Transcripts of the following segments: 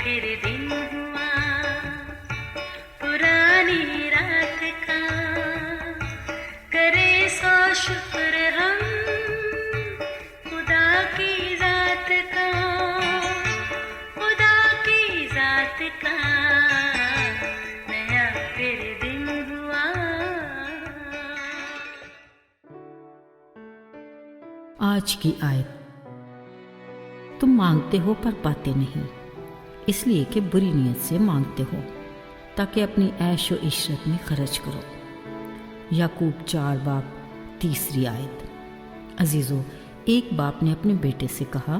پھر دن ہوا پرانی رات کا، کرے سو شکر ہم خدا کی ذات کا، خدا کی ذات کا نیا پھر دن ہوا۔ آج کی آیت، تم مانگتے ہو پر پاتے نہیں، اس لیے کہ بری نیت سے مانگتے ہو تاکہ اپنی عیش و عشرت میں خرچ کرو۔ یعقوب 4 باب 3 آیت۔ عزیزو، ایک باپ نے اپنے بیٹے سے کہا،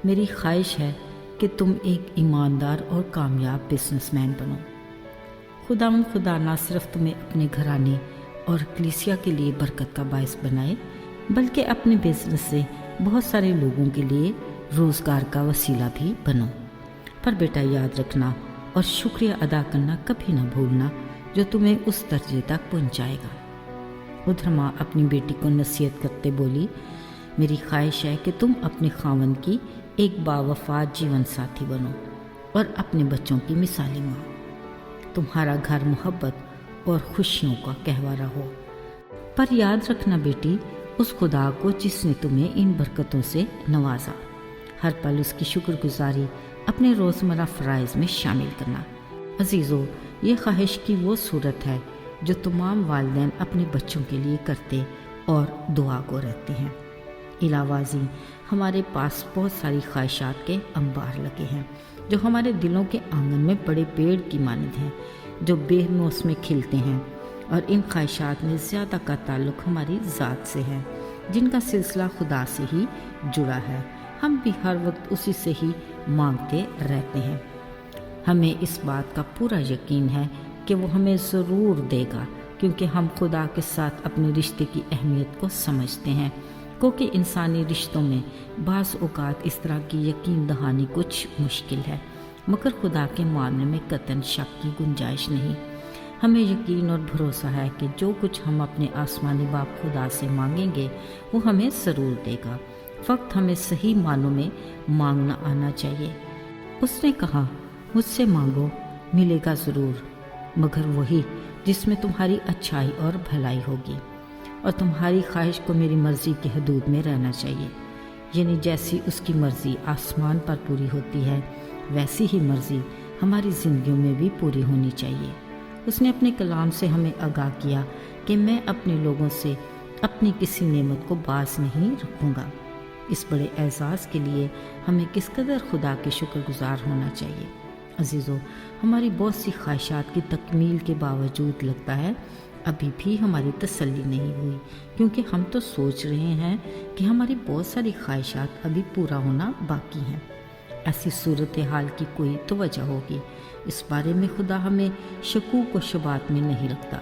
میری خواہش ہے کہ تم ایک ایماندار اور کامیاب بزنس مین بنو۔ خدا نہ صرف تمہیں اپنے گھرانے اور کلیسیا کے لیے برکت کا باعث بنائے، بلکہ اپنے بزنس سے بہت سارے لوگوں کے لیے روزگار کا وسیلہ بھی بنو۔ پر بیٹا یاد رکھنا اور شکریہ ادا کرنا کبھی نہ بھولنا جو تمہیں اس درجے تک پہنچائے گا۔ ادھر ماں اپنی بیٹی کو نصیحت کرتے بولی، میری خواہش ہے کہ تم اپنے خاوند کی ایک باوفا جیون ساتھی بنو اور اپنے بچوں کی مثالی ماں۔ تمہارا گھر محبت اور خوشیوں کا گہوارہ ہو۔ پر یاد رکھنا بیٹی، اس خدا کو جس نے تمہیں ان برکتوں سے نوازا، ہر پل اس کی شکر گزاری اپنے روزمرہ فرائض میں شامل کرنا۔ عزیزو، یہ خواہش کی وہ صورت ہے جو تمام والدین اپنے بچوں کے لیے کرتے اور دعا گو رہتے ہیں۔ علاوہ ازیں ہمارے پاس بہت ساری خواہشات کے انبار لگے ہیں جو ہمارے دلوں کے آنگن میں بڑے پیڑ کی مانند ہیں، جو بے موسم کھلتے ہیں، اور ان خواہشات میں زیادہ کا تعلق ہماری ذات سے ہے، جن کا سلسلہ خدا سے ہی جڑا ہے۔ ہم بھی ہر وقت اسی سے ہی مانگتے رہتے ہیں۔ ہمیں اس بات کا پورا یقین ہے کہ وہ ہمیں ضرور دے گا، کیونکہ ہم خدا کے ساتھ اپنے رشتے کی اہمیت کو سمجھتے ہیں، کیونکہ انسانی رشتوں میں بعض اوقات اس طرح کی یقین دہانی کچھ مشکل ہے، مگر خدا کے معاملے میں قطعاً شک کی گنجائش نہیں۔ ہمیں یقین اور بھروسہ ہے کہ جو کچھ ہم اپنے آسمانی باپ خدا سے مانگیں گے وہ ہمیں ضرور دے گا، فقط ہمیں صحیح معنوں میں مانگنا آنا چاہیے۔ اس نے کہا، مجھ سے مانگو ملے گا ضرور، مگر وہی جس میں تمہاری اچھائی اور بھلائی ہوگی، اور تمہاری خواہش کو میری مرضی کی حدود میں رہنا چاہیے، یعنی جیسی اس کی مرضی آسمان پر پوری ہوتی ہے ویسی ہی مرضی ہماری زندگیوں میں بھی پوری ہونی چاہیے۔ اس نے اپنے کلام سے ہمیں آگاہ کیا کہ میں اپنے لوگوں سے اپنی کسی نعمت کو باز نہیں رکھوں گا۔ اس بڑے اعزاز کے لیے ہمیں کس قدر خدا کے شکر گزار ہونا چاہیے۔ عزیزو، ہماری بہت سی خواہشات کی تکمیل کے باوجود لگتا ہے ابھی بھی ہماری تسلی نہیں ہوئی، کیونکہ ہم تو سوچ رہے ہیں کہ ہماری بہت ساری خواہشات ابھی پورا ہونا باقی ہیں۔ ایسی صورتحال کی کوئی تو وجہ ہوگی۔ اس بارے میں خدا ہمیں شکوک و شبہات میں نہیں رکھتا،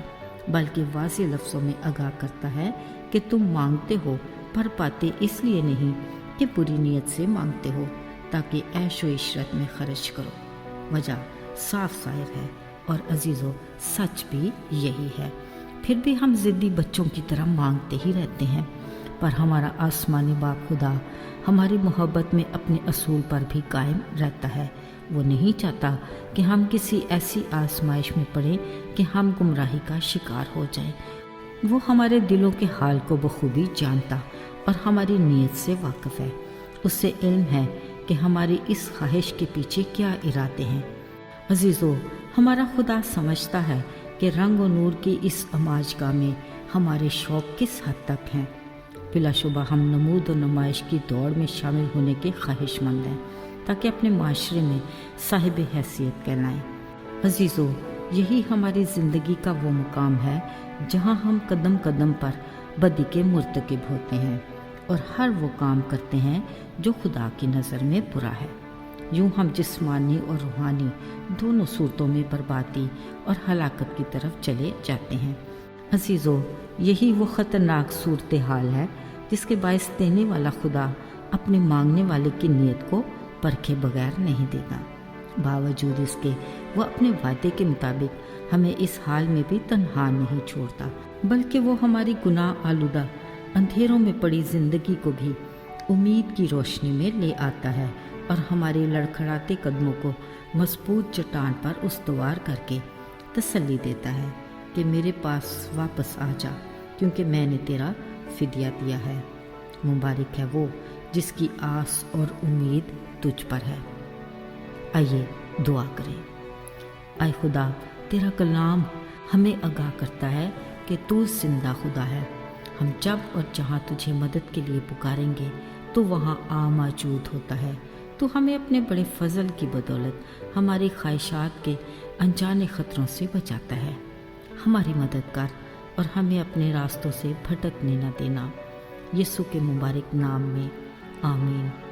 بلکہ واضح لفظوں میں آگاہ کرتا ہے کہ تم مانگتے ہو پر پاتے اس لیے نہیں کہ بری نیت سے مانگتے ہو تاکہ عیش و عشرت میں خرچ کرو۔ وجہ صاف ظاہر ہے، اور عزیزو سچ بھی یہی ہے۔ پھر بھی ہم ضدی بچوں کی طرح مانگتے ہی رہتے ہیں، پر ہمارا آسمانی باپ خدا ہماری محبت میں اپنے اصول پر بھی قائم رہتا ہے۔ وہ نہیں چاہتا کہ ہم کسی ایسی آزمائش میں پڑیں کہ ہم گمراہی کا شکار ہو جائیں۔ وہ ہمارے دلوں کے حال کو بخوبی جانتا اور ہماری نیت سے واقف ہے۔ اس سے علم ہے کہ ہماری اس خواہش کے پیچھے کیا ارادے ہیں۔ عزیزو، ہمارا خدا سمجھتا ہے کہ رنگ و نور کی اس اماج گاہ میں ہمارے شوق کس حد تک ہیں۔ بلا شبہ ہم نمود و نمائش کی دوڑ میں شامل ہونے کے خواہش مند ہیں تاکہ اپنے معاشرے میں صاحب حیثیت کہلائیں۔ عزیزو، یہی ہماری زندگی کا وہ مقام ہے جہاں ہم قدم قدم پر بدی کے مرتکب ہوتے ہیں اور ہر وہ کام کرتے ہیں جو خدا کی نظر میں برا ہے۔ یوں ہم جسمانی اور روحانی دونوں صورتوں میں بربادی اور ہلاکت کی طرف چلے جاتے ہیں۔ عزیزو، یہی وہ خطرناک صورتحال ہے جس کے باعث دینے والا خدا اپنے مانگنے والے کی نیت کو پرکھے بغیر نہیں دے گا۔ باوجود اس کے وہ اپنے وعدے کے مطابق ہمیں اس حال میں بھی تنہا نہیں چھوڑتا، بلکہ وہ ہماری گناہ آلودہ اندھیروں میں پڑی زندگی کو بھی امید کی روشنی میں لے آتا ہے اور ہمارے لڑکھڑاتے قدموں کو مضبوط چٹان پر استوار کر کے تسلی دیتا ہے کہ میرے پاس واپس آ جا، کیونکہ میں نے تیرا فدیہ دیا ہے۔ مبارک ہے وہ جس کی آس اور امید تجھ پر ہے۔ آئیے دعا کریں۔ اے خدا، تیرا کلام ہمیں آگاہ کرتا ہے کہ تو زندہ خدا ہے۔ ہم جب اور جہاں تجھے مدد کے لیے پکاریں گے تو وہاں موجود ہوتا ہے۔ تو ہمیں اپنے بڑے فضل کی بدولت ہماری خواہشات کے انجانے خطروں سے بچاتا ہے۔ ہماری مدد کر اور ہمیں اپنے راستوں سے بھٹکنے نہ دینا۔ یسوع کے مبارک نام میں آمین۔